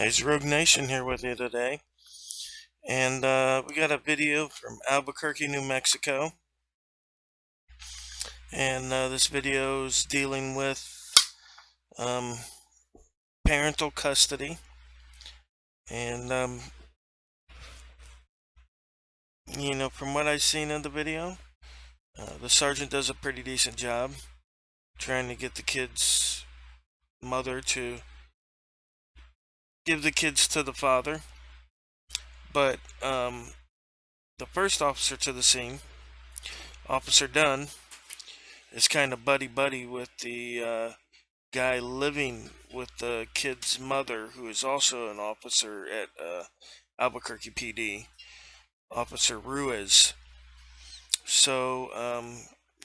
guys, Rogue Nation here with you today, and we got a video from Albuquerque, New Mexico, and this video is dealing with parental custody, and you know, from what I've seen in the video, the sergeant does a pretty decent job trying to get the kid's mother to give the kids to the father, but the first officer to the scene, Officer Dunn, is kind of buddy-buddy with the guy living with the kid's mother, who is also an officer at Albuquerque PD, Officer Ruiz. So,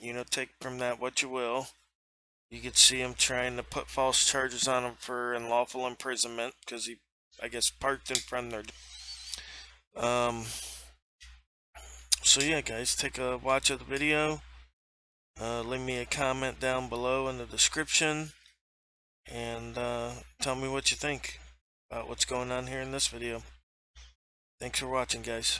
you know, take from that what you will. You could see him trying to put false charges on him for unlawful imprisonment, because he, I guess, parked in front of their... So yeah, guys, take a watch of the video. Leave me a comment down below in the description, and tell me what you think about what's going on here in this video. Thanks for watching, guys.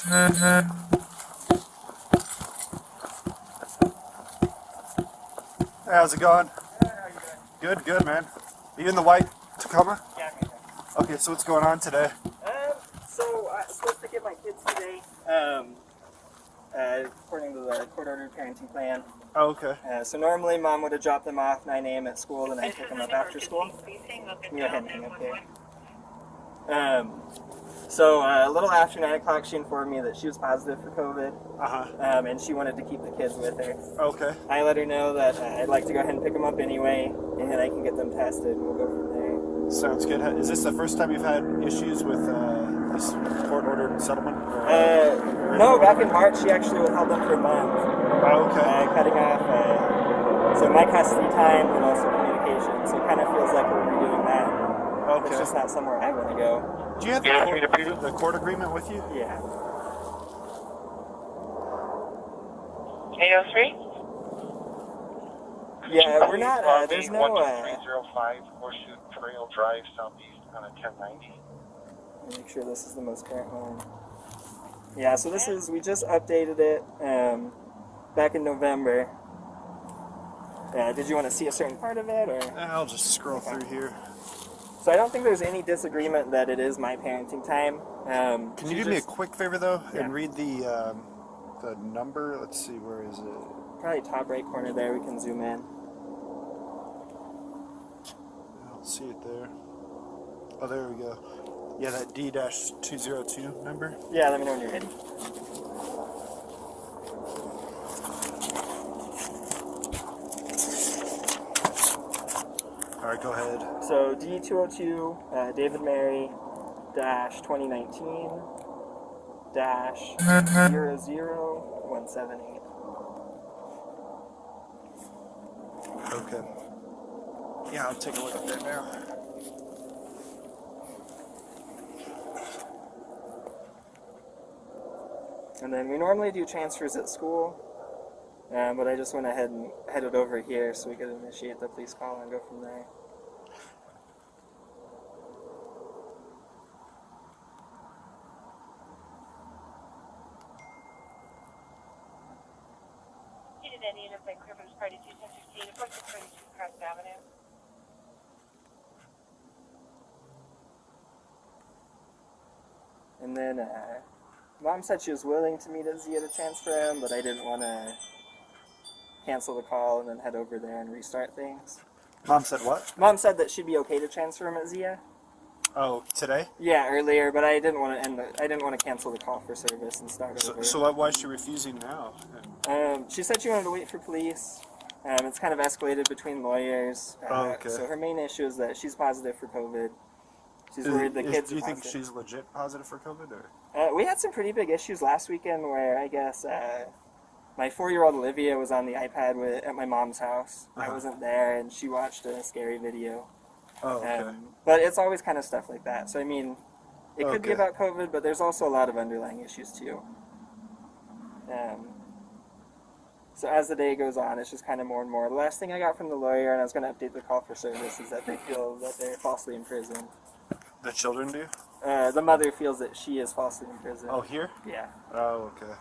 Hey, how's it going? How are you doing? Good, man. Are you in the white Tacoma? Yeah, I'm here. Okay, so what's going on today? So I'm supposed to get my kids today, according to the court-ordered parenting plan. Oh, okay. So normally Mom would have dropped them off 9 a.m. at school, and I pick them up after school. Go ahead and hang up there. So a little after 9 o'clock, she informed me that she was positive for COVID, and she wanted to keep the kids with her. Okay. I let her know that I'd like to go ahead and pick them up anyway, and I can get them tested, and we'll go from there. Sounds good. Is this the first time you've had issues with this court-ordered settlement? No, back in March, she actually withheld them for a month. Oh, okay. Cutting off so my custody time and also communication. So it kind of feels like we're redoing that. Okay. It's just not somewhere I want to go. Do you have the court agreement with you? Yeah. 803? Yeah, we're not, there's no, 12305 Horseshoe Trail Drive Southeast on a 1090. Make sure this is the most current one. Yeah, so this is, we just updated it back in November. Did you want to see a certain part of it, or? I'll just scroll through here. So I don't think there's any disagreement that it is my parenting time. Can you do me a quick favor, though, and Yeah. read the number? Let's see, where is it? Probably top right corner there, we can zoom in. I don't see it there. Oh, there we go. Yeah, that D-202 number. Yeah, let me know when you're ready. All right, go ahead. So D202, David Mary, dash 2019, dash 00178. Okay. Yeah, I'll take a look at that now. And then we normally do transfers at school, but I just went ahead and headed over here so we could initiate the police call and go from there. And then Mom said she was willing to meet at Zia to transfer him, but I didn't want to cancel the call and then head over there and restart things. Mom said what? Mom said that she'd be okay to transfer him at Zia. Oh, today? Yeah, earlier, but I didn't want to I didn't want to cancel the call for service and start over. So why is she refusing now? She said she wanted to wait for police. It's kind of escalated between lawyers. Oh, okay. So her main issue is that she's positive for COVID. She's worried the kids Do are you think positive. she's legit positive for COVID? Or? We had some pretty big issues last weekend where I guess my 4-year-old Olivia was on the iPad at my mom's house. I wasn't there, and she watched a scary video. Oh, okay. But it's always kind of stuff like that. So, I mean, it could be Okay. about COVID, but there's also a lot of underlying issues, too. So as the day goes on, it's just kind of more and more. The last thing I got from the lawyer, and I was going to update the call for service, is that they feel that they're falsely imprisoned. The children do? The mother feels that she is falsely imprisoned. Oh, here? Yeah. Oh, okay.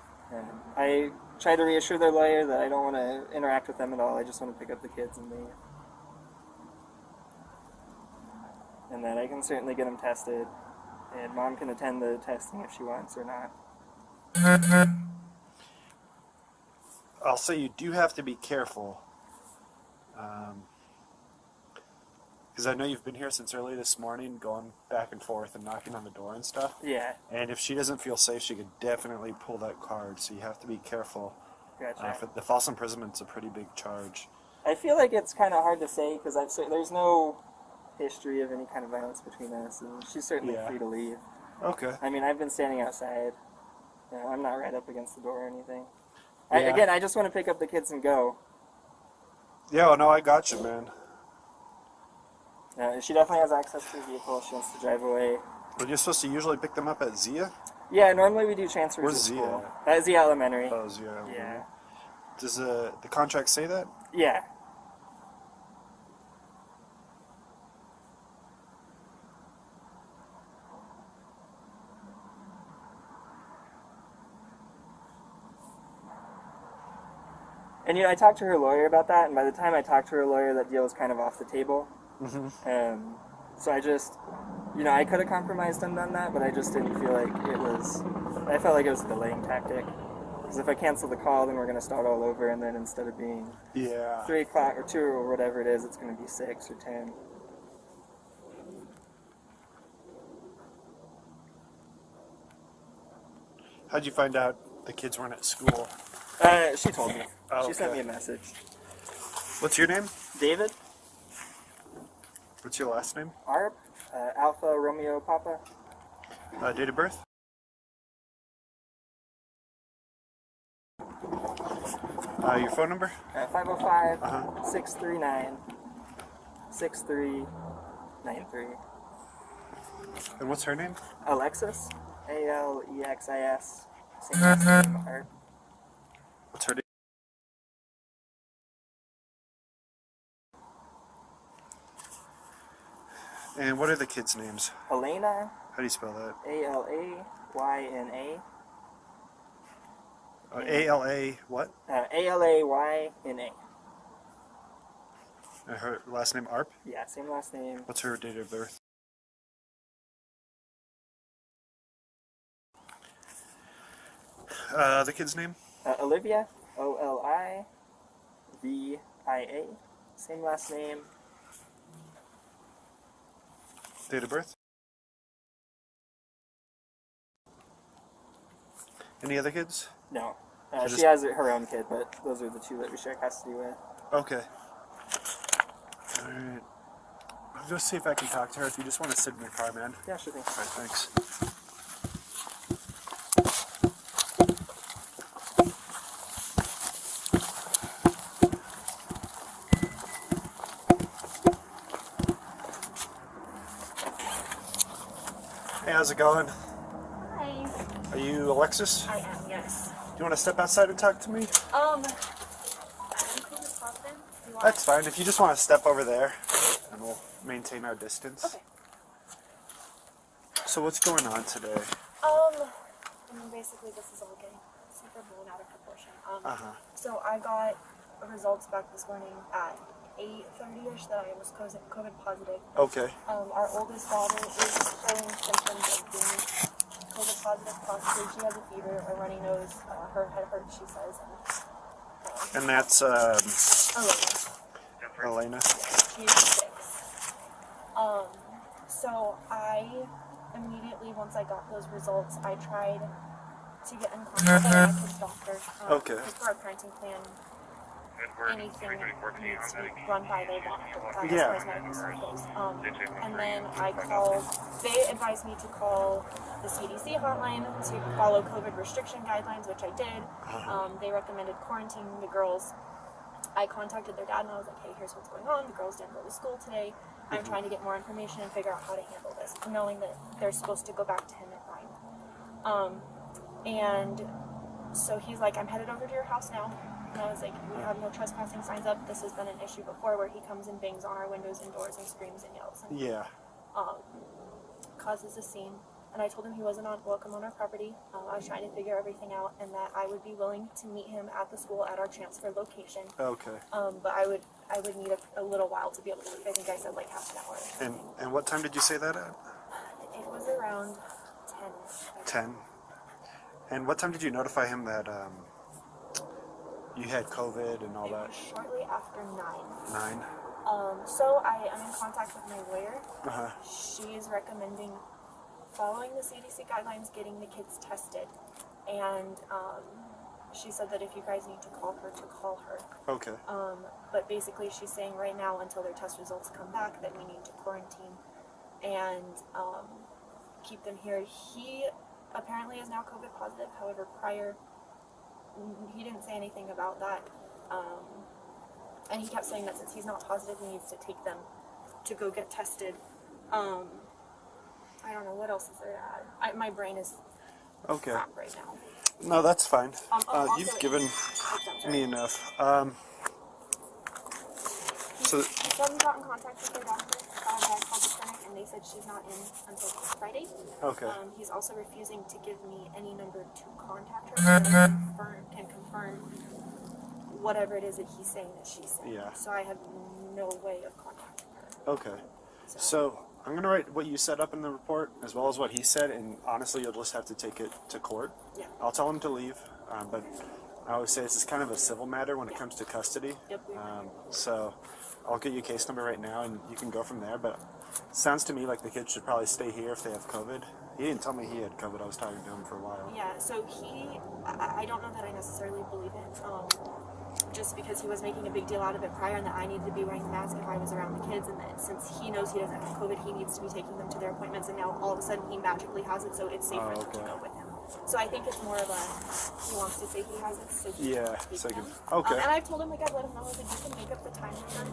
I try to reassure their lawyer that I don't want to interact with them at all. I just want to pick up the kids and leave. And that I can certainly get them tested. And Mom can attend the testing if she wants or not. I'll say you do have to be careful. Because I know you've been here since early this morning, going back and forth and knocking on the door and stuff. Yeah. And if she doesn't feel safe, she could definitely pull that card. So you have to be careful. Gotcha. The false imprisonment's a pretty big charge. I feel like it's kind of hard to say because there's no history of any kind of violence between us, and she's certainly free to leave. Okay. I mean, I've been standing outside. I'm not right up against the door or anything. Yeah. I just want to pick up the kids and go. Yeah, well, no, I got you, man. She definitely has access to a vehicle. She wants to drive away. But you're supposed to usually pick them up at Zia? Yeah, normally we do transfers Where's at Zia school. Zia Elementary. Oh, Zia. Yeah. Does the contract say that? Yeah. And, I talked to her lawyer about that, and by the time I talked to her lawyer, that deal was kind of off the table. Mm-hmm. So I just, I could have compromised and done that, but I just didn't feel like I felt like it was a delaying tactic. Because if I cancel the call, then we're going to start all over, and then instead of being 3 o'clock or 2 or whatever it is, it's going to be 6 or 10. How'd you find out the kids weren't at school? She told me. Oh, she sent okay. me a message. What's your name? David? What's your last name? Arp? Alpha Romeo Papa? Date of birth? Your phone number? 505-639-6393. And what's her name? Alexis? Alexis. Same last name, Arp. What's her name? And what are the kids' names? Elena? How do you spell that? Alayna. A-L-A what? Alayna. Her last name Arp? Yeah, same last name. What's her date of birth? The kid's name? Olivia. Olivia. Same last name. Date of birth? Any other kids? No. So She has her own kid, but those are the two that we share custody with. Okay. Alright. I'll just see if I can talk to her. If you just want to sit in the car, man. Yeah, sure thing. Alright, thanks. Hey, how's it going? Hi. Are you Alexis? I am, yes. Do you want to step outside and talk to me? I'm COVID positive. Do you want... That's fine. If you just want to step over there, and we'll maintain our distance. Okay. So what's going on today? I mean, basically this is all getting super blown out of proportion. So I got results back this morning at 8:30ish that I was COVID positive. Okay. Our oldest daughter is showing symptoms of being COVID positive, possibly she has a fever, a runny nose, her head hurts, she says. And that's Elena. Elena. She's 6. So I immediately, once I got those results, I tried to get in contact with my kid's doctor. Okay. For our parenting plan, anything needs to be run by their doctor as Yeah. far as medical stuff goes. And then they advised me to call the CDC hotline to follow COVID restriction guidelines, which I did. They recommended quarantining the girls. I contacted their dad and I was like, hey, here's what's going on. The girls didn't go to school today. I'm trying to get more information and figure out how to handle this, knowing that they're supposed to go back to him at 9. And so he's like, I'm headed over to your house now. And I was like, we have no trespassing signs up. This has been an issue before where he comes and bangs on our windows and doors and screams and yells and causes a scene. And I told him he wasn't welcome on our property. I was trying to figure everything out and that I would be willing to meet him at the school at our transfer location. Okay. But I would need a little while to be able to leave. I think I said like half an hour. And what time did you say that at? It was around 10. 10. And what time did you notify him that you had COVID and all It that? was shortly after 9. 9. So I am in contact with my lawyer. Uh-huh. She is recommending following the CDC guidelines, getting the kids tested. And she said that if you guys need to call her, to call her. Okay. But basically she's saying right now until their test results come back that we need to quarantine and keep them here. He apparently is now COVID positive. However, prior, he didn't say anything about that. And he kept saying that since he's not positive, he needs to take them to go get tested. I don't know, what else is there to add? My brain is crap right now. No, that's fine. Also You've given me enough. So he said he got in contact with their doctor. I called the clinic and they said she's not in until Friday. Okay. He's also refusing to give me any number to contact her so that I can confirm whatever it is that he's saying that she's saying. Yeah. So I have no way of contacting her. Okay. So I'm going to write what you set up in the report as well as what he said, and honestly, you'll just have to take it to court. Yeah. I'll tell him to leave, but I always say this is kind of a civil matter when it comes to custody. Yep. So I'll get you a case number right now, and you can go from there. But it sounds to me like the kids should probably stay here if they have COVID. He didn't tell me he had COVID. I was talking to him for a while. Yeah, so I don't know that I necessarily believe it. Just because he was making a big deal out of it prior and that I needed to be wearing the mask if I was around the kids, and that since he knows he doesn't have COVID, he needs to be taking them to their appointments, and now all of a sudden he magically has it, so it's safe for them to go with him. So I think it's more of a, he wants to say he has it, so he can take them. Okay. And I've told him, like, I've let him know, like, you can make up the time with them.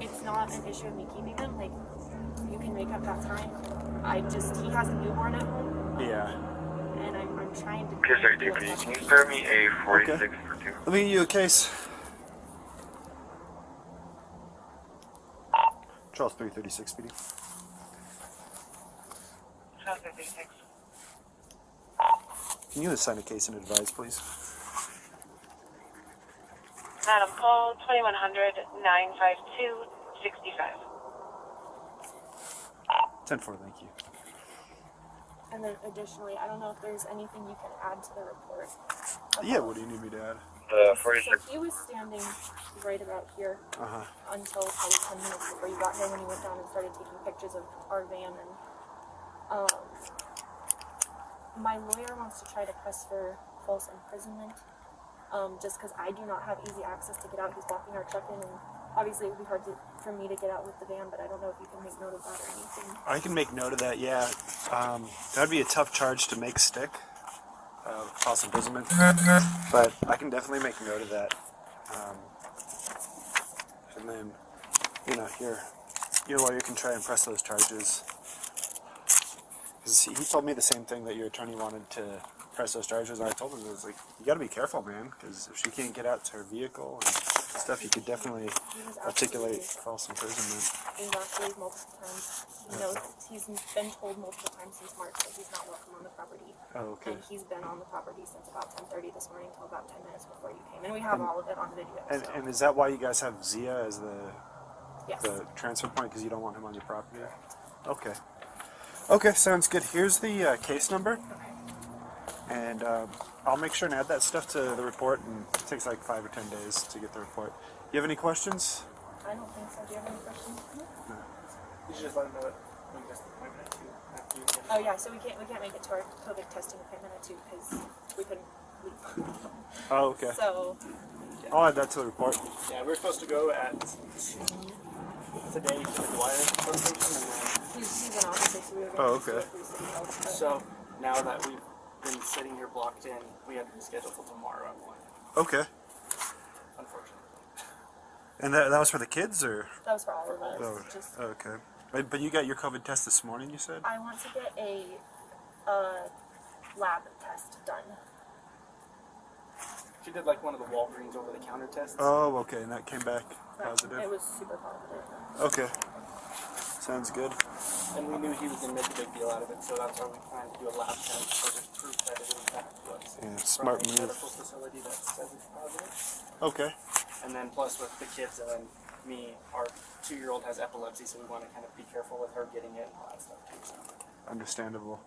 It's not an issue of me keeping them, like, you can make up that time. He has a newborn at home. Yeah. And I'm trying to... Here's our deputy. Can you spare me a 46 for 2? Let me get you a case. Charles 336 PD. Charles 336. Can you assign a case and advise, please? Madam, call 2100-952-65. 10-4, thank you. And then additionally, I don't know if there's anything you can add to the report. Yeah, what do you need me to add? So 46. he was standing right about here until probably 10 minutes before you got here when he went down and started taking pictures of our van. And my lawyer wants to try to press for false imprisonment just because I do not have easy access to get out. He's blocking our truck in, and obviously it would be hard for me to get out with the van, but I don't know if you can make note of that or anything. I can make note of that, yeah. That'd be a tough charge to make stick, false imprisonment, but I can definitely make note of that. And then, you know, your lawyer can try and press those charges. Because he told me the same thing, that your attorney wanted to press those charges, and I told him, I was like, you gotta be careful, man, because if she can't get out to her vehicle and stuff, you could definitely articulate false imprisonment. He's actually multiple times. He knows, he's been told multiple times since March that he's not welcome on the property. Oh, okay. And he's been on the property since about 10:30 this morning till about 10 minutes before you came. And we have all of it on video. And is that why you guys have Zia as Yes. the transfer point, because you don't want him on your property? Okay. Okay, sounds good. Here's the case number, and I'll make sure and add that stuff to the report, and it takes like 5 or 10 days to get the report. You have any questions? I don't think so. Do you have any questions? No. You should just let him know when he gets the appointment at 2 after you get Oh yeah, so we can't make it to our COVID testing appointment at 2 because we couldn't leave. Oh, okay. So I'll add that to the report. Yeah, we're supposed to go at 2 today to the Dwyer location, and then He's an officer, so we were Oh, going to okay. go through city hall. so now that we've been sitting here blocked in, we have to reschedule till tomorrow at 1. Okay. Unfortunately. And that was for the kids, or? That was for all of us. Oh, Just, okay. But you got your COVID test this morning, you said? I want to get a lab test done. She did like one of the Walgreens over-the-counter tests. Oh, okay, and that came back positive? It was super positive. Okay. Sounds good. And we knew he was going to make a big deal out of it, so that's why we planned to do a lab test so there's proof that it is back to us. Yeah, smart from a move. medical facility that says it's positive. Okay. And then plus with the kids and then me, our 2-year-old has epilepsy, so we want to kind of be careful with her getting it and all that stuff too. So Understandable.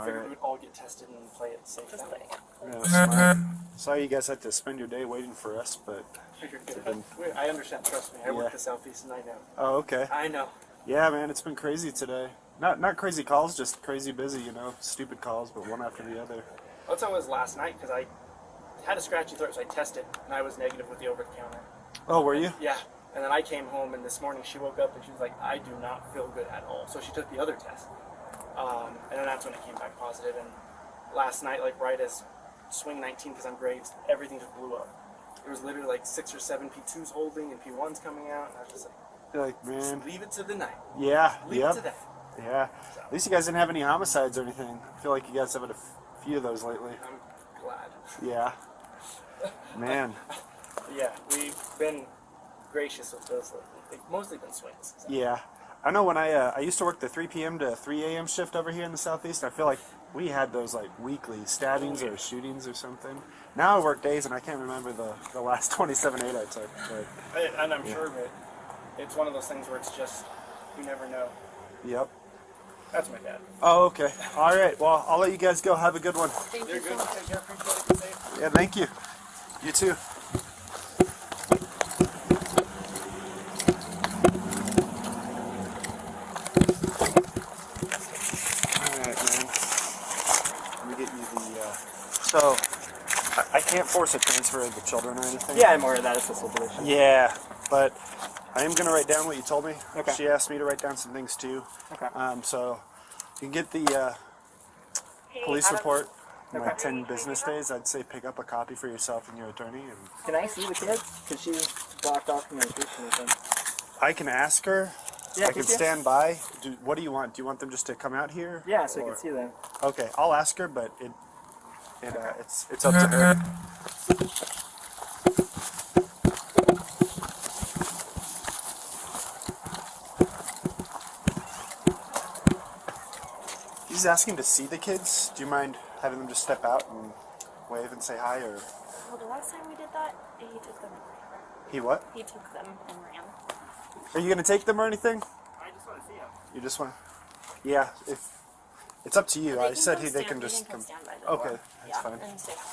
figured we'd all get tested and play it safe. Just that putting way. it. Yeah, smart. Sorry you guys had to spend your day waiting for us, but... Figured good. I understand, trust me. I work the Southeast and I know. Oh, okay. I know. Yeah, man, it's been crazy today. Not crazy calls, just crazy busy, you know. Stupid calls, but one after the other. That's how it was last night because I had a scratchy throat, so I tested and I was negative with the over-the-counter. Oh, were you? Yeah. And then I came home and this morning she woke up and she was like, I do not feel good at all. So she took the other test. And then that's when it came back positive. And last night, like right as swing 19, because I'm Graves, everything just blew up. There was literally like 6 or 7 P2s holding and P1s coming out. And I was just like, You're like, man. leave it to the night. Yeah, Leave yep. it to that. Yeah. At least you guys didn't have any homicides or anything. I feel like you guys have had a few of those lately. I'm glad. Yeah. Man. Yeah, we've been gracious with those lately. They've mostly been swings. So. Yeah. I know when I used to work the 3 p.m. to 3 a.m. shift over here in the Southeast, I feel like we had those like weekly stabbings or shootings or something. Now I work days and I can't remember the last 27/8 I took. But, And I'm sure that it's one of those things where it's just, you never know. yep. That's my dad. Oh, okay. All right. Well, I'll let you guys go. Have a good one. Thank You're you good. so much. Take care. Appreciate it. Be safe. Yeah, thank you. You too. Alright, man. Let me get you the, so, I can't force a transfer of the children or anything. Yeah, I'm aware of that assisted deletion. Yeah, but I am going to write down what you told me. Okay. She asked me to write down some things too. Okay. So, you can get the police report in like 10 business days. I'd say pick up a copy for yourself and your attorney. And Can I see the kids? Because she's blocked off communication with them. I can ask her. Yeah, I can could you? stand by. What do you want? Do you want them just to come out here? Yeah, so you Or- can see them. Okay, I'll ask her, but it's up to her. He's asking to see the kids. Do you mind having them just step out and wave and say hi, or Well, the last time we did that, he took them and ran. he what? He took them and ran. Are you gonna take them or anything? I just want to see them. You just want? Yeah, if it's up to you. They I can said come they stand- can they just come stand by the Okay, door. that's Yeah, fine. and say hi.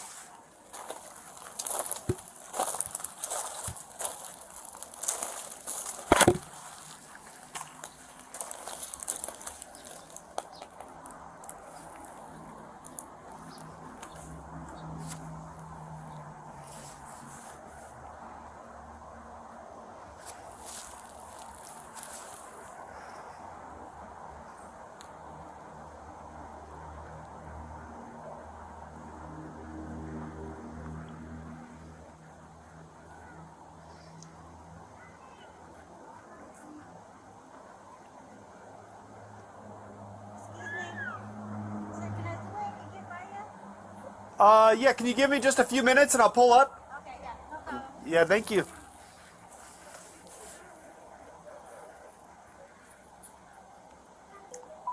Yeah, can you give me just a few minutes and I'll pull up? Okay, yeah, no problem. Yeah, thank you.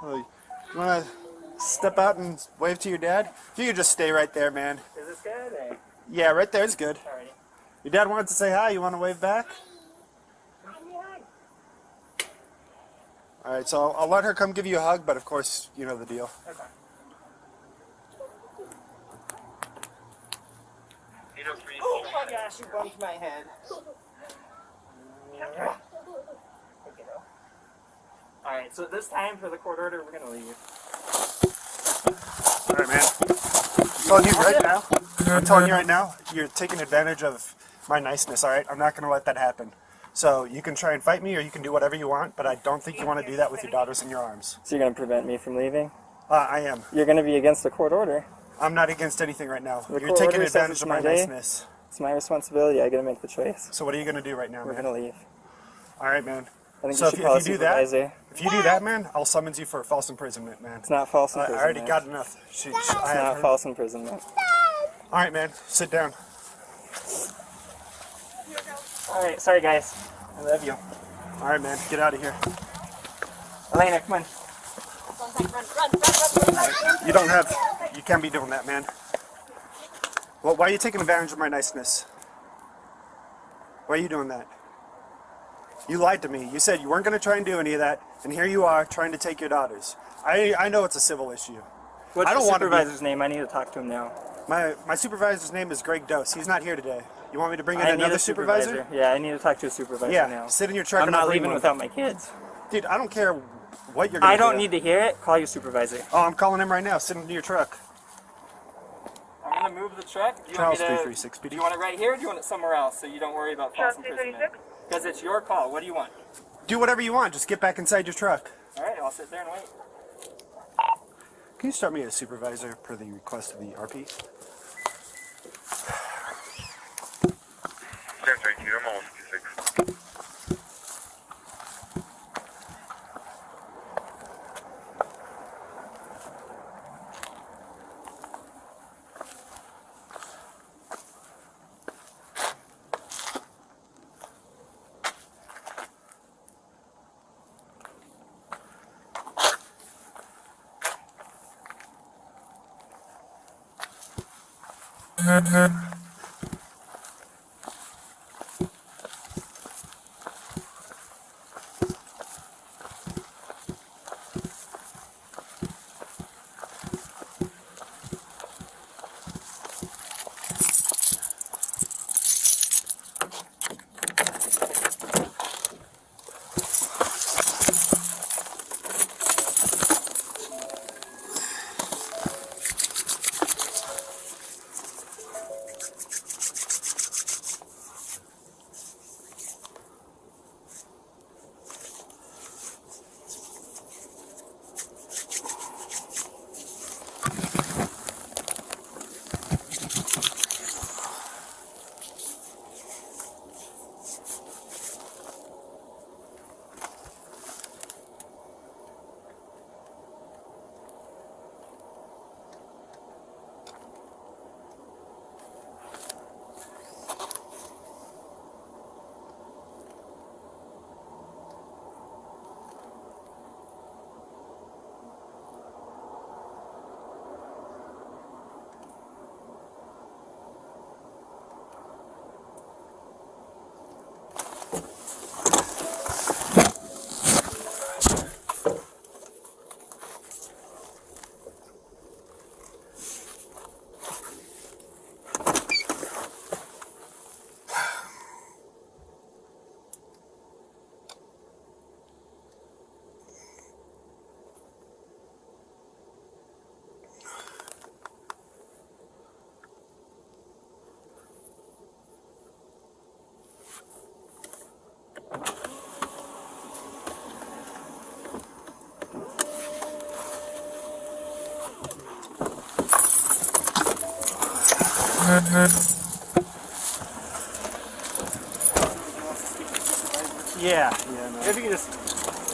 Oh, you want to step out and wave to your dad? If you could just stay right there, man. Is this good? Or? Yeah, right there is good. Alrighty. Your dad wanted to say hi. You want to wave back? All right, so I'll let her come give you a hug, but of course, you know the deal. Okay. Oh my gosh, you bumped my head. Alright, so this time for the court order, we're gonna leave. All right, man. I'm telling you right now, you're taking advantage of my niceness, all right? I'm not going to let that happen. So you can try and fight me or you can do whatever you want, but I don't think you want to do that with your daughters in your arms. So you're going to prevent me from leaving? I am. You're going to be against the court order. I'm not against anything right now. The You're court taking order says advantage it's of my my day. niceness. It's my responsibility. I got to make the choice. So what are you going to do right now, We're man? going to leave. All right, man. I think So you if should you, call a if you do that, supervisor. if you do that, man, I'll summons you for false imprisonment, man. It's not false I imprisonment. already got enough. It's not false imprisonment. All right, man. Sit down. All right, sorry guys. I love you. All right, man. Get out of here. Elena, come on. You don't have. You can't be doing that, man. Well, why are you taking advantage of my niceness? Why are you doing that? You lied to me. You said you weren't going to try and do any of that, and here you are trying to take your daughters. I know it's a civil issue. What's I don't the want to be- supervisor's name? I need to talk to him now. My supervisor's name is Greg Dose. He's not here today. You want me to bring in I need another a supervisor? Yeah, I need to talk to a supervisor Yeah. now. Sit in your truck I'm and I'll not bring leaving one. without my kids. Dude, I don't care what you're going I to do. don't need to hear it. Call your supervisor. Oh, I'm calling him right now. Sit in your truck. I'm going to move the truck. Do you Charles want me to, 336 PD. do you want it right here or do you want it somewhere else so you don't worry about false Charles imprisonment? 336? Because it's your call. What do you want? Do whatever you want. Just get back inside your truck. All right, I'll sit there and wait. Can you start me as supervisor per the request of the RP? 10-13, I'm almost 56. Yeah. If you could just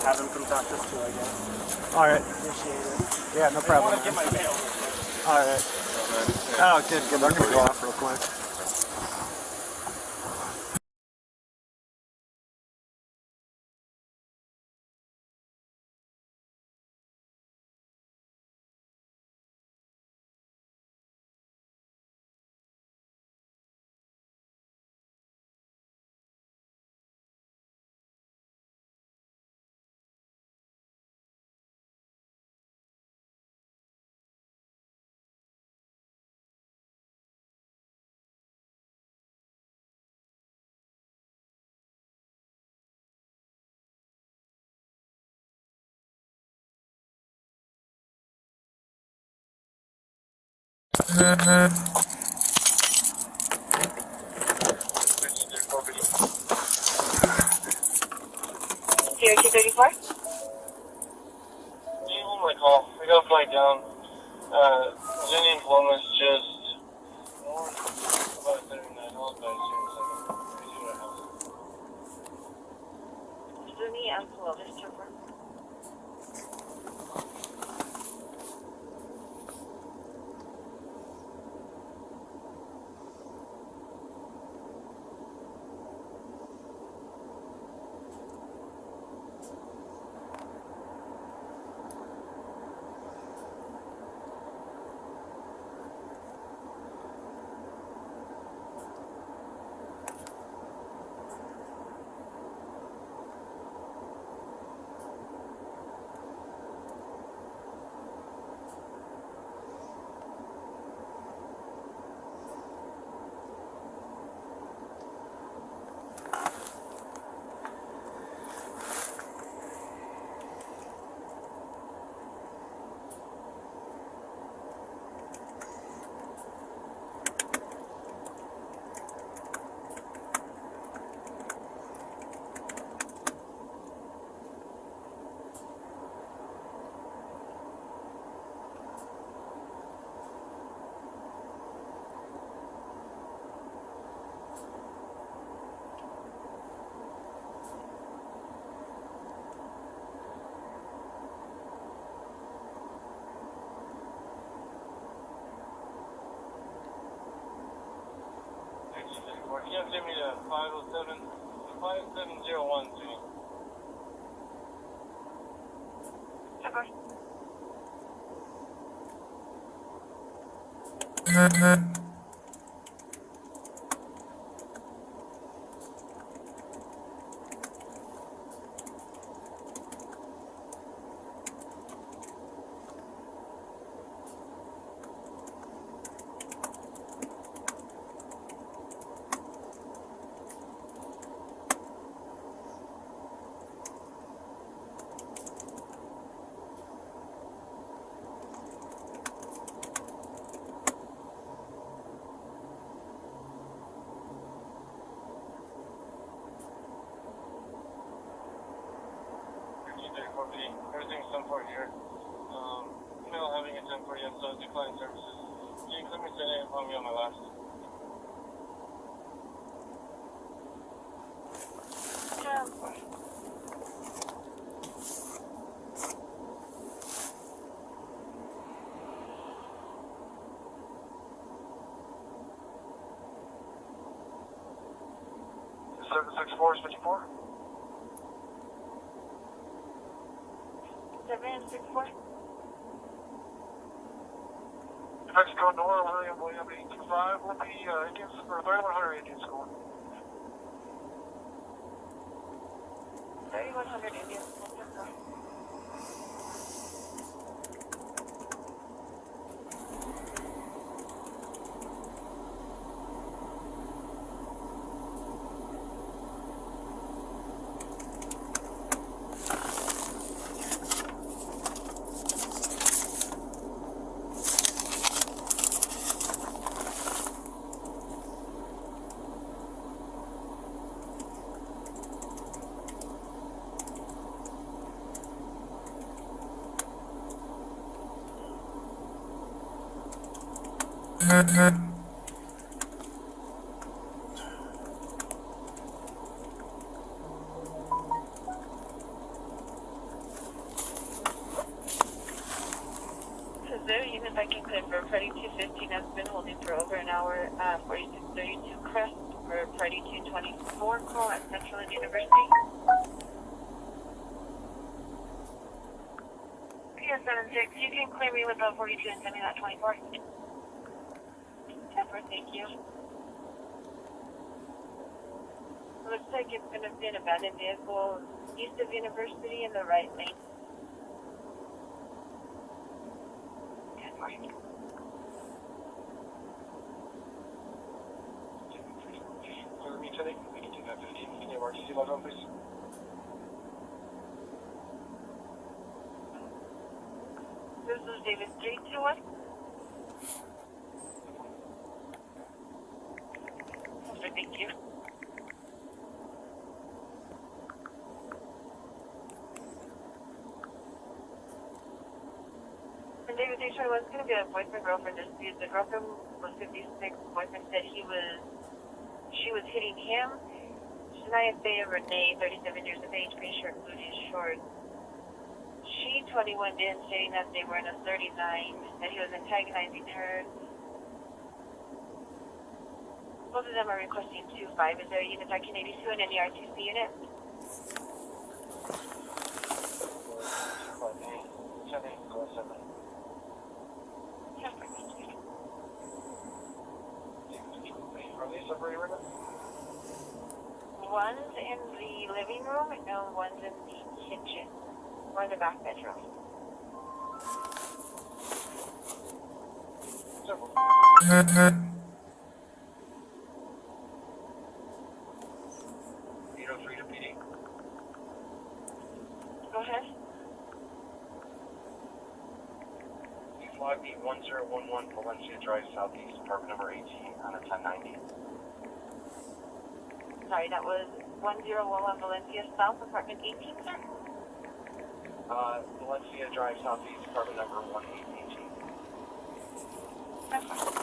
have him come talk to us too, I guess. All right. Appreciate it. Yeah, no I problem. want to get my mail. All right. Oh, good. I'm going to go off real quick. 0234? You hold my call. I got a flight down. Zinni and Columbus just north about 39. Hold back here a second. Let me see what I have. Zuni and Columbus, Trooper. You have to give me the 5701 to me. Trooper. Everything's done for here. Email having it done for you, so decline services. Can you click me today and call me on my last? Seven 764 is 54. 764? Mexico North, William 825 will be Indian, or 3100 Indian School. 3100 Indian School, Trooper. So there, even if I can confirm, Party 215 has been holding for over an hour. 4632 Crest for Party 224 call at Central and University. PS76, you can clear me with the 42 and send me that 24. Pepper, thank you. Looks like it's going to be an abandoned vehicle east of University in the right lane. Good morning. Clear me today. We can do that 15. Can you have RTC log on, please? This is David Street to us. Thank you. And David 321 was going to be a boyfriend-girlfriend dispute. The girlfriend was 56. Boyfriend said she was hitting him. Shania Faye Renee, 37 years of age, green shirt, blue jeans, shorts. She 21 in, stating that they were in a 39, that he was antagonizing her. Both of them are requesting 2-5. Is there a unit back in 82 and any RTC unit? Are they separated right now? One's in the living room and one's in the kitchen. Or in the back bedroom. Several. 803 to PD. Go ahead. Flag me 1011 Valencia Drive Southeast, apartment number 18 on a 1090. Sorry, that was 1011 Valencia South, apartment 18, sir? Valencia Drive Southeast, apartment number 1818. That's fine.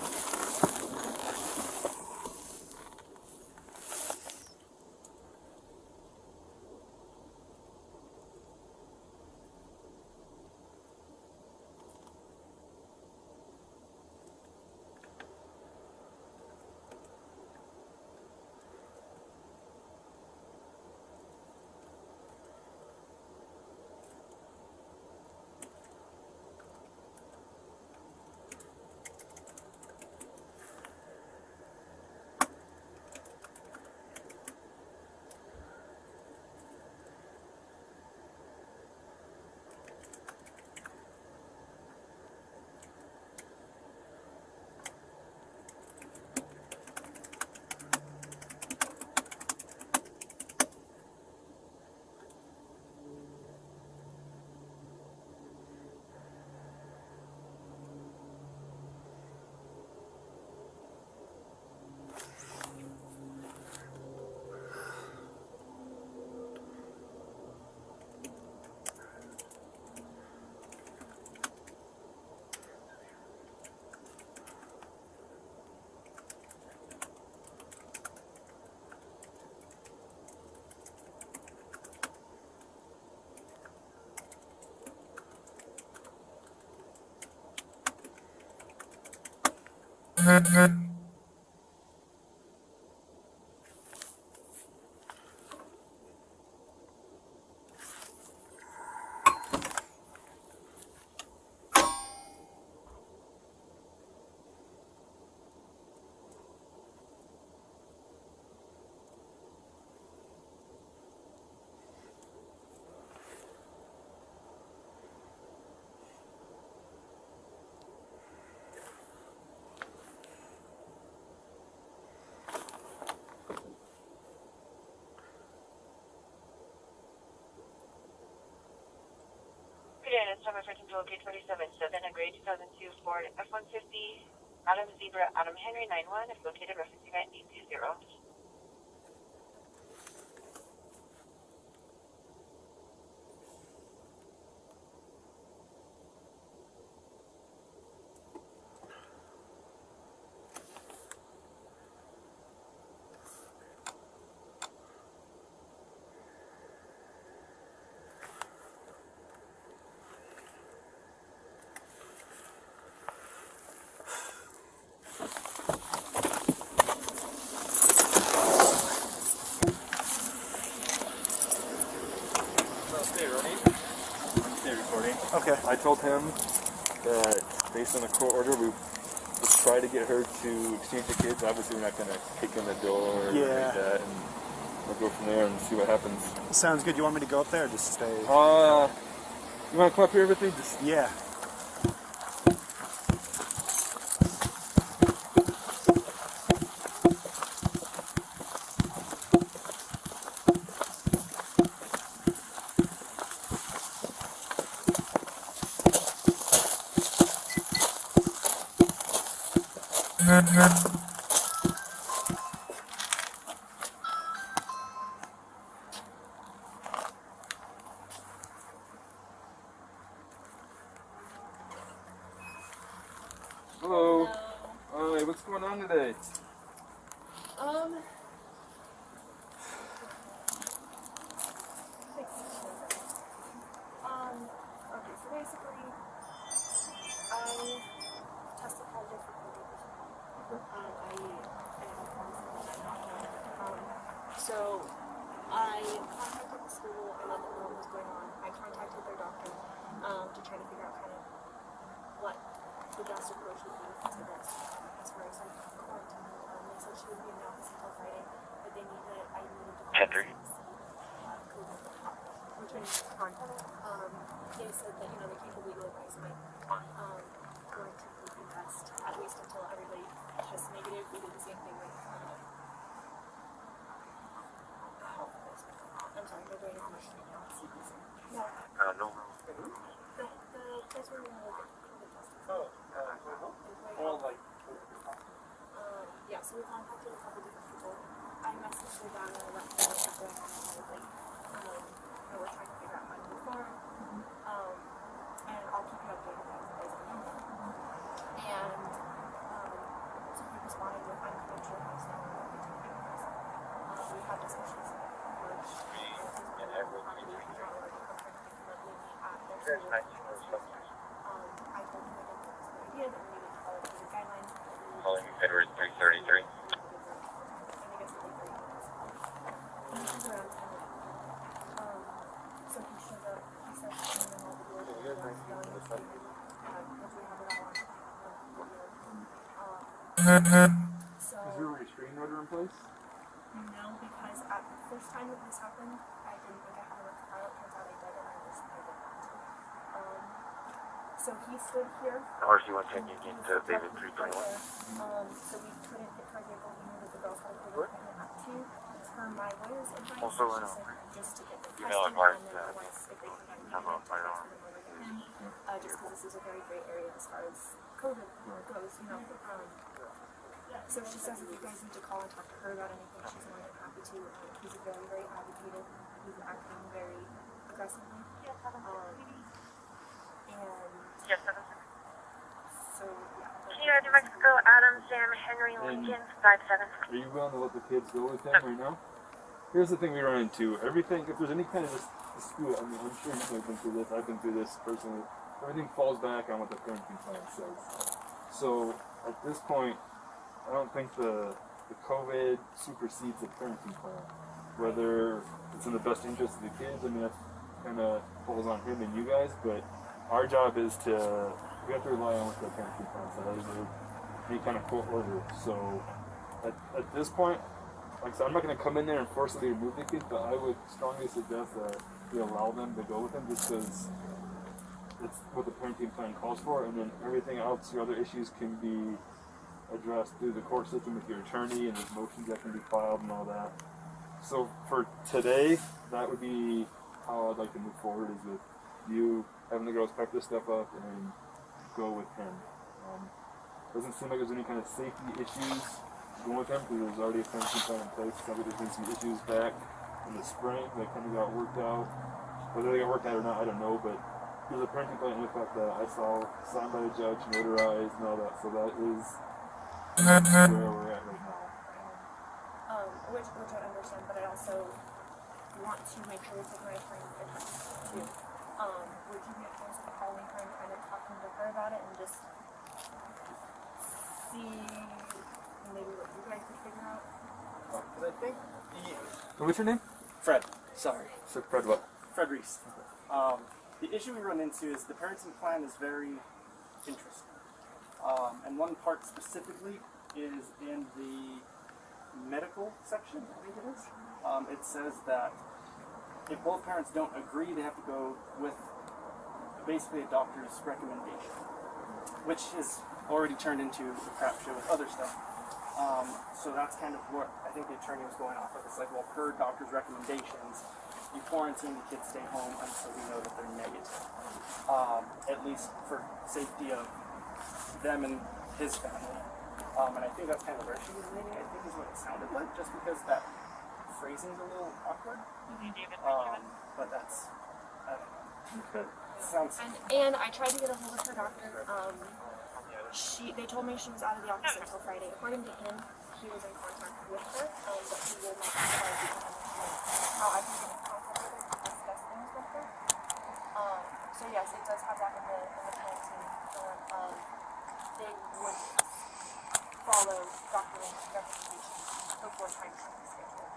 It's number 13 to locate 27-7, a gray 2002 Ford F-150, Adam Zebra, Adam Henry 91, if located, referencing at 820. Okay. I told him that based on the court order, we would try to get her to exchange the kids. Obviously, we're not going to kick in the door or anything like that, and we'll go from there and see what happens. Sounds good. You want me to go up there or just stay? You want to come up here with me? Just Yeah. what's going on today? Okay, so basically, I tested positive for COVID. So I contacted the school and let them know what was going on. I contacted their doctor to try to figure out kind of what the best approach would be to this as far as like quarantine. They said she would be in the office until Friday, but I needed to call the CDC, COVID, which I need to contact. They said that, you know, they gave a legal advice me going to the test at least until everybody tests negative. We did the same thing with I'm sorry, no brain information now. CDC. No. No. That's where we're going to look at COVID testing. Well, like. Yeah, so we contacted a couple different people. I messaged her down and I let them know what's going on. I was like, we're trying to figure out how to move forward. And I'll keep you updated as it goes on. And so he responded with, I'm coming to your house now. We had discussions which I told him I didn't think it was a good idea, that we needed to follow the guidelines. Calling you February 333. So he showed up, he said, all the doors were done, once we have it all on so, Is there a restraining order in place? no, because at the first time that this happened, I didn't think I had enough file. It turns out I did, and I did not. So he stood here. RC 110 Union to David 321. So we couldn't get to our vehicle. We knew that the girls had a COVID appointment at 2. Per my lawyer's advice, Also, she said just to get the testing, email and advice, then once if they come back have a firearm. just because this is a very gray area as far as COVID goes, you know. So she says if you guys need to call and talk to her about anything, she's more than happy to. He's very, very agitated. He's acting very aggressively. And so, yeah. Sierra, New Mexico, Adam, Sam, Henry, Lincoln, 57. Are you willing to let the kids go with him right now? Here's the thing we run into. Everything, if there's any kind of dispute, I mean, I'm sure you've been through this, I've been through this personally, everything falls back on what the parenting plan says. So, at this point, I don't think the COVID supersedes the parenting plan. Whether it's in the best interest of the kids, I mean, that kind of falls on him and you guys, but our job is to, we have to rely on what the parenting plan says, or any kind of court order. So, at this point, like I said, I'm not going to come in there and forcibly remove the kids, but I would strongly suggest that we allow them to go with him just because it's what the parenting plan calls for, and then everything else, your other issues can be addressed through the court system with your attorney, and there's motions that can be filed and all that. So for today, that would be how I'd like to move forward, is with you having the girls pack this stuff up and go with him. Doesn't seem like there's any kind of safety issues going with him, because there's already a parenting plan in place. There's been some issues back in the spring that kind of got worked out. Whether they got worked out or not, I don't know, but there's a parenting plan in effect that I saw signed by the judge, notarized, and all that. So that is where we're at right now. Which I understand, but I also want to make sure we take my attorney's advice too. Would you be opposed to calling her and kind of talking to her about it and just see maybe what you guys could figure out? Because I think What's your name? Fred. Sorry. So Fred what? Fred Reese. The issue we run into is the parenting plan is very interesting. And one part specifically is in the medical section, I think it is. It says that if both parents don't agree, they have to go with basically a doctor's recommendation, which has already turned into a crap show with other stuff. So that's kind of what I think the attorney was going off of. It's like, well, per doctor's recommendations, you quarantine the kids, stay home until we know that they're negative. At least for safety of them and his family. And I think that's kind of where she was leaning, I think is what it sounded like, just because that phrasing's a little awkward. But that's, I don't know. Okay. Sounds... And I tried to get a hold of her doctor. They told me she was out of the office until Friday. According to him, he was in contact with her, but he will not provide the information how I can get in contact with her to discuss things with her. So yes, it does have that in the penalty form. They would follow document representation before time is scheduled.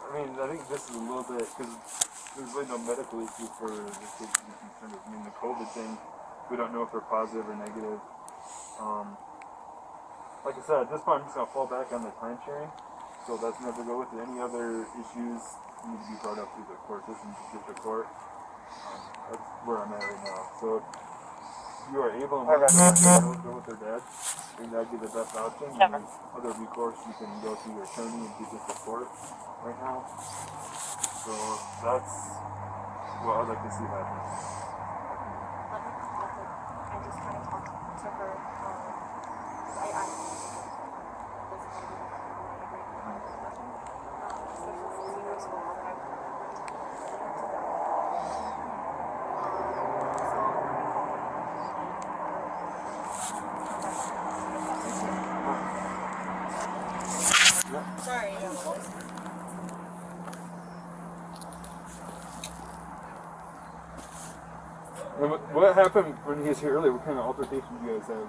I mean, I think this is a little bit, because there's really no medical issue for the kids to be concerned with. I mean, the COVID thing, we don't know if they're positive or negative. Like I said, at this point I'm just going to fall back on the time sharing, so that's never go with it. Any other issues need to be brought up through the court system, to district court. That's where I'm at right now. So if you are able and willing to go with their dad, I think that'd be the best option. And other recourse, you can go through your attorney and to district court right now. So that's what I'd like to see happen. I just kind of talked to her. Sorry. And what happened when he was here earlier? What kind of altercation did you guys have?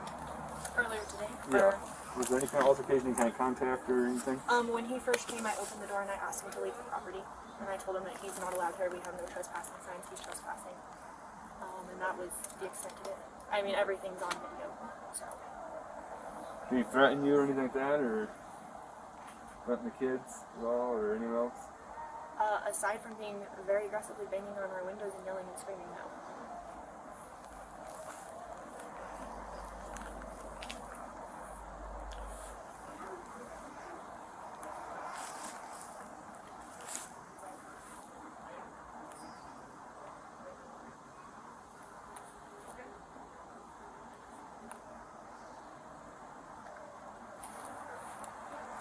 Earlier today? Yeah. Was there any kind of altercation, any kind of contact or anything? When he first came, I opened the door and I asked him to leave the property. And I told him that he's not allowed here. We have no trespassing signs. He's trespassing. And that was the extent of it. I mean, everything's on video. So. Did he threaten you or anything like that? Or threaten the kids at all or anyone else? Aside from being very aggressively banging on our windows and yelling and screaming, no.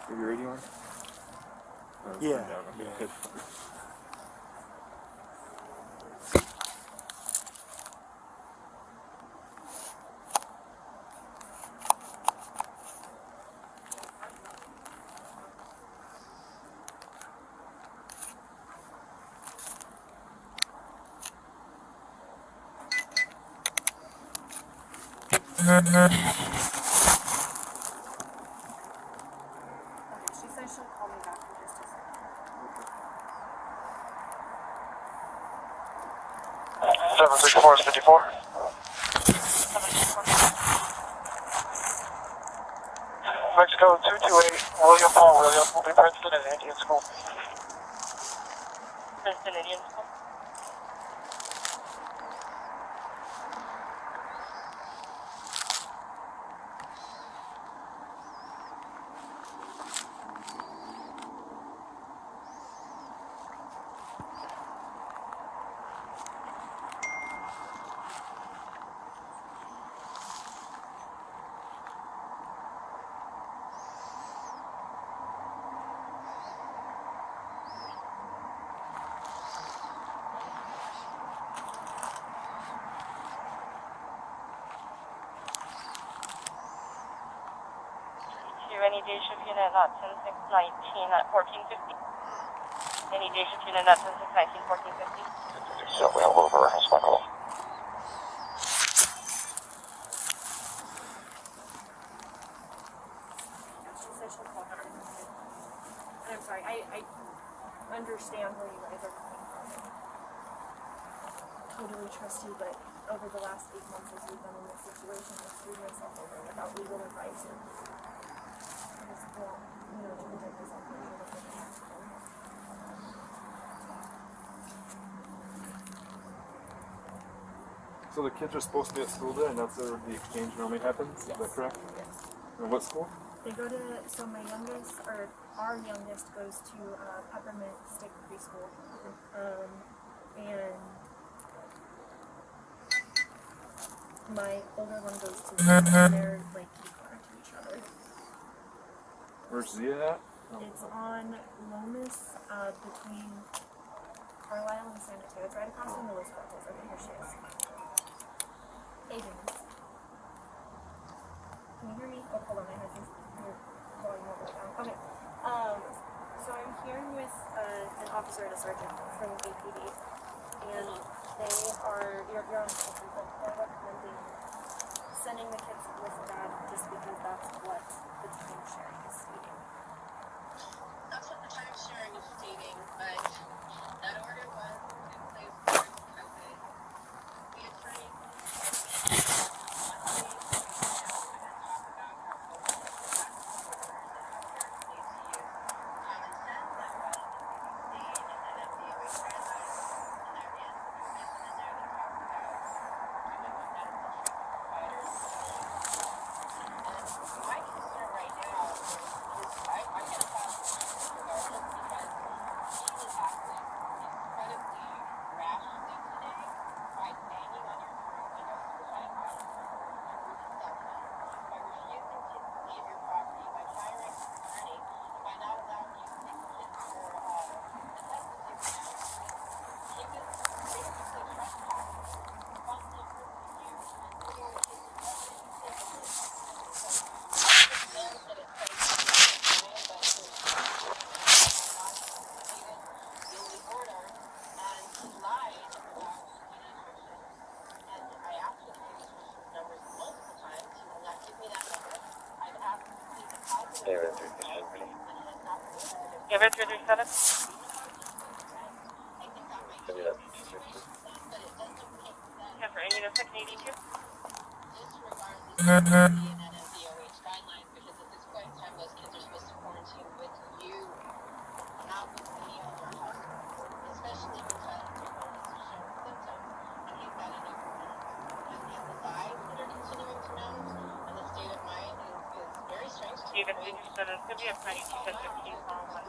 Are you radio on? Oh, it's Yeah. turned down. Okay, good. She said she'll call me back in just a second. 764 is 54. Mexico 228, William Paul William will be Princeton and Indian School. Princeton Indian School. Any day shift unit not 10619 at 1450. Any day shift unit not 10619 1450. So we have over as well. She said she'll call her in a minute. And I'm sorry, I understand where you guys are coming from. Totally trust you, but over the last 8 months as we've been in this situation, I've screwed myself over without legal advice. So the kids are supposed to be at school today, and that's where the exchange normally happens? Yes. Is that correct? Yes. And what school? They go to, so my youngest, or our youngest goes to Peppermint Stick Preschool. And my older one goes to and they're like key corner to each other. Where's Zia at? It's on Lomas, between Carlisle and San Mateo. It's right across from the Los Cortez. I think here she is. Hey, Denise. Can you hear me? Oh, hold on, I have your volume all the way down. Okay. So I'm here with an officer and a sergeant from APD, and they are, you're on the phone, but they're recommending sending the kids with dad just because that's what the timesharing is stating. That's what the timesharing is stating, but that order was in place during COVID. The attorney Ever 337? Yeah, for Amy, the second 82? Even if you said it's going to be a pretty decent case on one.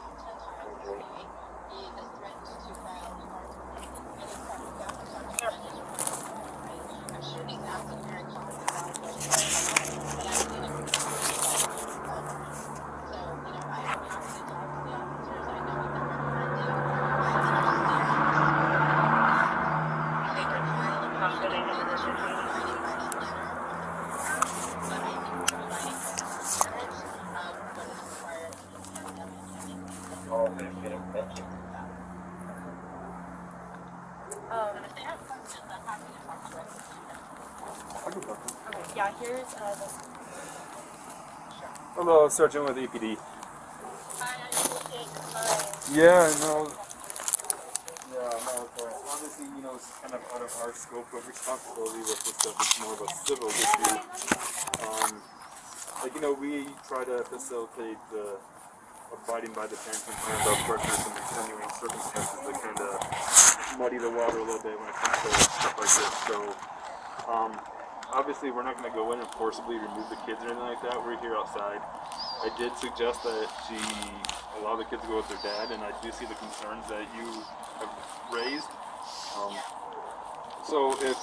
Okay, yeah, here's this. Hello, Sergeant with APD. Yeah, no. Yeah, no, obviously, you know, it's kind of out of our scope of responsibility with this stuff. It's more of a civil issue. Like, you know, we try to facilitate the abiding by the detention plan, but of course there's some extenuating circumstances that kind of muddy the water a little bit when it comes to stuff like this. So, obviously we're not going to go in and forcibly remove the kids or anything like that. We're here outside. I did suggest that she allow the kids to go with their dad, and I do see the concerns that you have raised. So if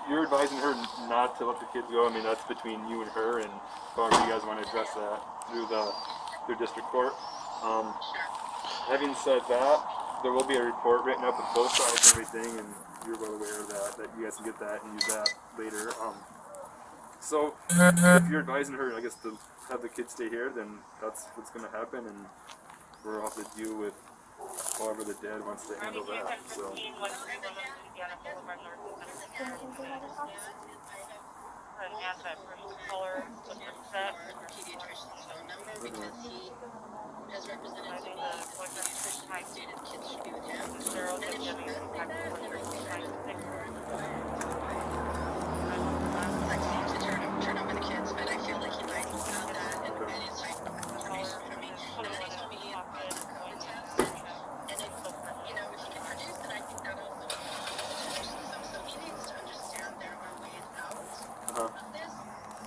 you're advising her not to let the kids go, I mean, that's between you and her, and however you guys want to address that through district court. Having said that, there will be a report written up with both sides and everything, and you're well aware of that you guys can get that and use that later. So if you're advising her, I guess, to have the kids stay here, then that's what's going to happen, and we'll have to deal with however the dad wants to handle that. So. As represented to me, stated kids should be with him. Turn over the kids, but I feel like he might have that, and it's like information for me. And then he told me about the COVID test, and if, you know, if he can produce it, I think that also so he needs to understand there are ways out of this.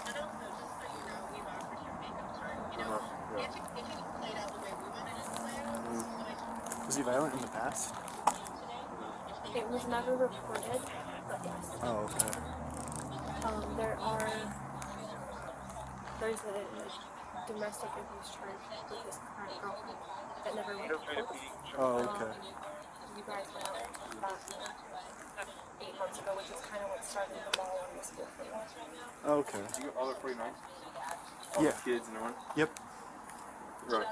And also, just so you know, we've offered him makeup time. You know, if it played out the way we wanted it to play out, this is what I told him. Was he violent in the past? It was never reported, but yes. Oh, okay. There's a domestic abuse charge with his current girlfriend that never went to court. Oh, okay. You guys went out that 8 months ago, which is kind of what started the ball on the school thing. Okay. You got all the 49? All Yeah. the kids and everyone? Yep. Right.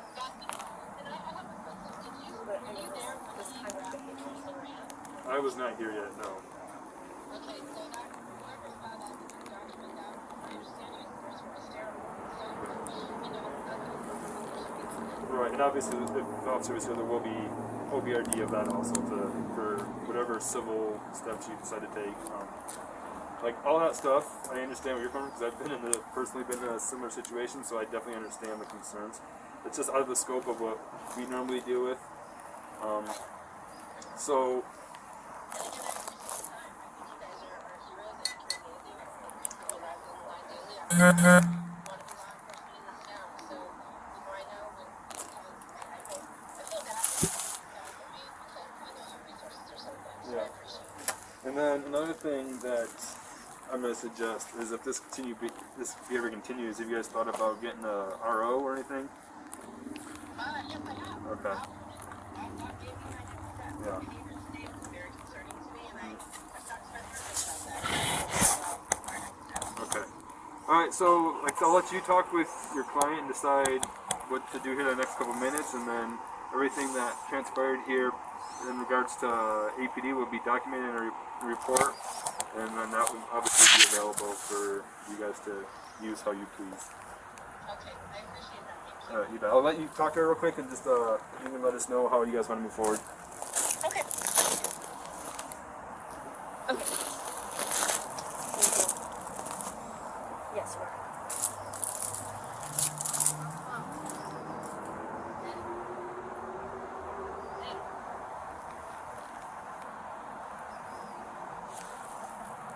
But I mean, this kind of behavior. I was not here yet, no. Okay, so that whoever found that document out, my understanding is the person was sterile. So, you know, Right, and obviously if the officer was here, there will be OBRD of that also for whatever civil steps you decide to take. Like all that stuff, I understand where you're coming from because I've personally been in a similar situation, so I definitely understand the concerns. It's just out of the scope of what we normally deal with. So. Yeah. And then another thing that I'm going to suggest is if this behavior continues, have you guys thought about getting a RO or anything? Yes, I have. Okay. Yeah. Okay. Alright, so I'll let you talk with your client and decide what to do here in the next couple minutes, and then everything that transpired here in regards to APD will be documented in a report, and then that will obviously be available for you guys to use how you please. Okay, I appreciate that. Eval, I'll let you talk to her real quick and just you can let us know how you guys want to move forward. Okay. Okay. Yes, sir.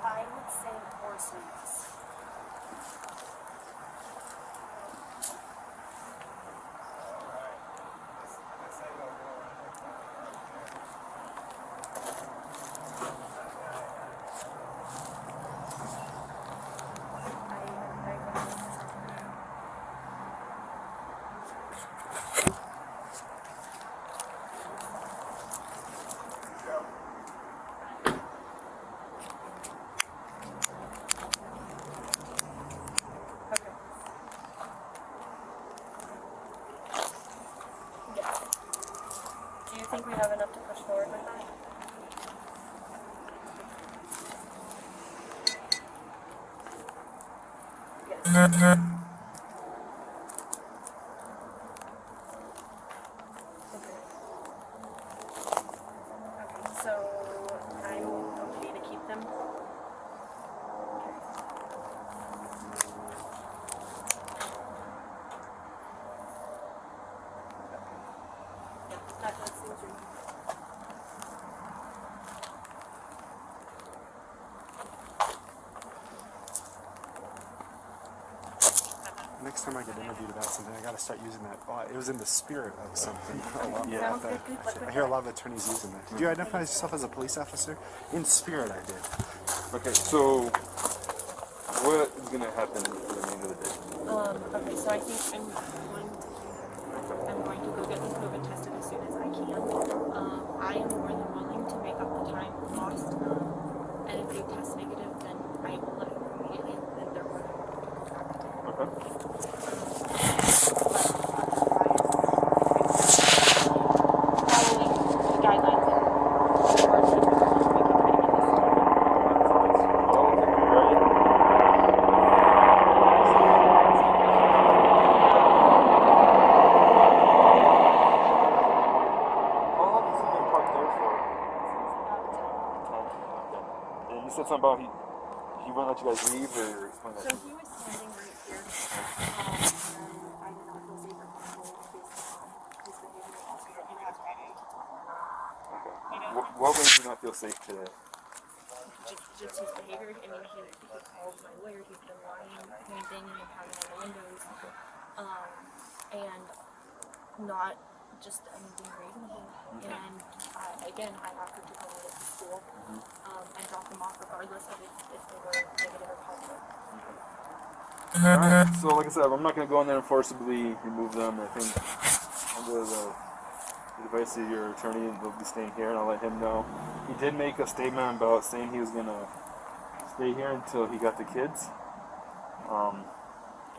I would say coercive. Do you think we have enough to push forward with that? Yes. Okay, so I'm okay to keep them. Yeah, that seems reasonable. Next time I get interviewed about something, I gotta start using that. Oh, it was in the spirit of something. A lot. Yeah. Sounds good. Good luck I with hear a that. lot of attorneys using that. Did you identify yourself as a police officer? In spirit, I did. Okay, so what is going to happen at the end of the day? Okay, so I think I'm going to go get them COVID tested as soon as I can. I am more than willing to make up the time lost. And if they test negative, then I will let them immediately, and they're more than willing to go back to take them. Okay. Following the guidelines and coercive Something about he won't let you guys leave or explain that. So he was standing right here, and I did not feel safe or comfortable based on his behavior also. Okay. What way do you not feel safe today? Just his behavior. I mean, he called my lawyer. He's been lying, banging and pounding on the windows, and not just being reasonable. Okay. And again, I offered to go to school and drop them off regardless of if they were negative or positive. Alright, so like I said, I'm not going to go in there and forcibly remove them. I think under the advice to your attorney, and they'll be staying here, and I'll let him know. He did make a statement about saying he was gonna stay here until he got the kids.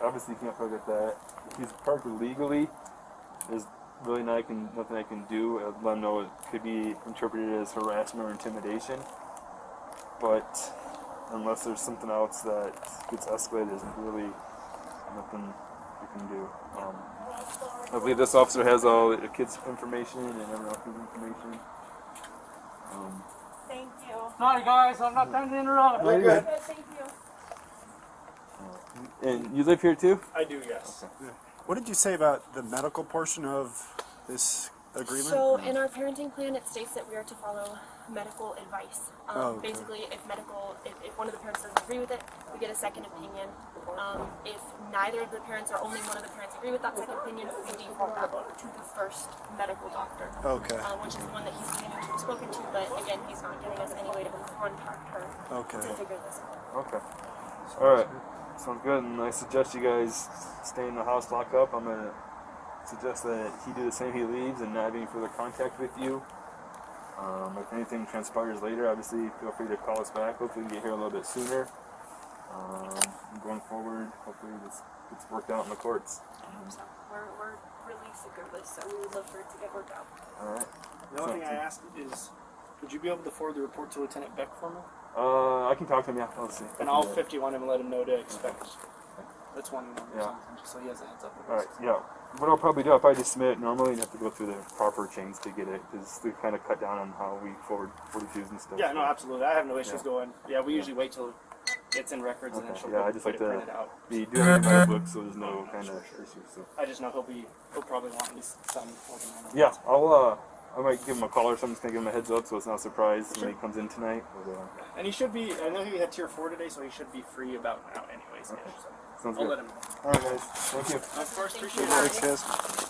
Obviously, you can't forget that. If he's parked illegally, there's really nothing I can do. I'll let him know it could be interpreted as harassment or intimidation. But unless there's something else that gets escalated, there's really nothing you can do. I believe this officer has all the kids' information and everyone else's information. Thank you. Sorry guys, I'm not trying to interrupt. No, you're good. Good, thank you. And you live here too? I do, yes. What did you say about the medical portion of this agreement? So in our parenting plan, it states that we are to follow medical advice. Okay. Basically, if one of the parents doesn't agree with it, we get a second opinion. If neither of the parents or only one of the parents agree with that second opinion, we default that to the first medical doctor. Okay. Which is the one that he's claiming to have spoken to, but again, he's not giving us any way to contact her to figure this out. Okay. Alright. Sounds good. And I suggest you guys stay in the house, lock up. I'm going to suggest that he do the same, he leaves, and not have any further contact with you. If anything transpires later, obviously feel free to call us back. Hopefully we can get here a little bit sooner. Going forward, hopefully this gets worked out in the courts. So we're really sick of this, so we would love for it to get worked out. Alright. The only thing I asked is, would you be able to forward the report to Lieutenant Beck for me? I can talk to him, yeah. Let's see. And I'll 51 him and let him know to expect. That's one number Yeah. something, just so he has a heads up. Alright, yeah. What I'll probably do, if I just submit it normally, you have to go through the proper chains to get it, because we kind of cut down on how we forward 42s and stuff. Yeah, no, absolutely. I have no issues Yeah. going. Yeah, we usually wait till it's in records and then she'll Yeah, I just put like it to printed out. be doing it in my book, so there's no kind of issue. So. I just know he'll probably want at least some holding on it. Yeah, I might give him a call or something, just to give him a heads up, so it's not a surprise when he comes in tonight. But, And he should be, I know he had tier 4 today, so he should be free about now anyways. Okay. So sounds I'll good. let him know. Alright guys, thank you. Of course, appreciate it. Thanks, guys.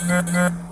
Mm-hmm.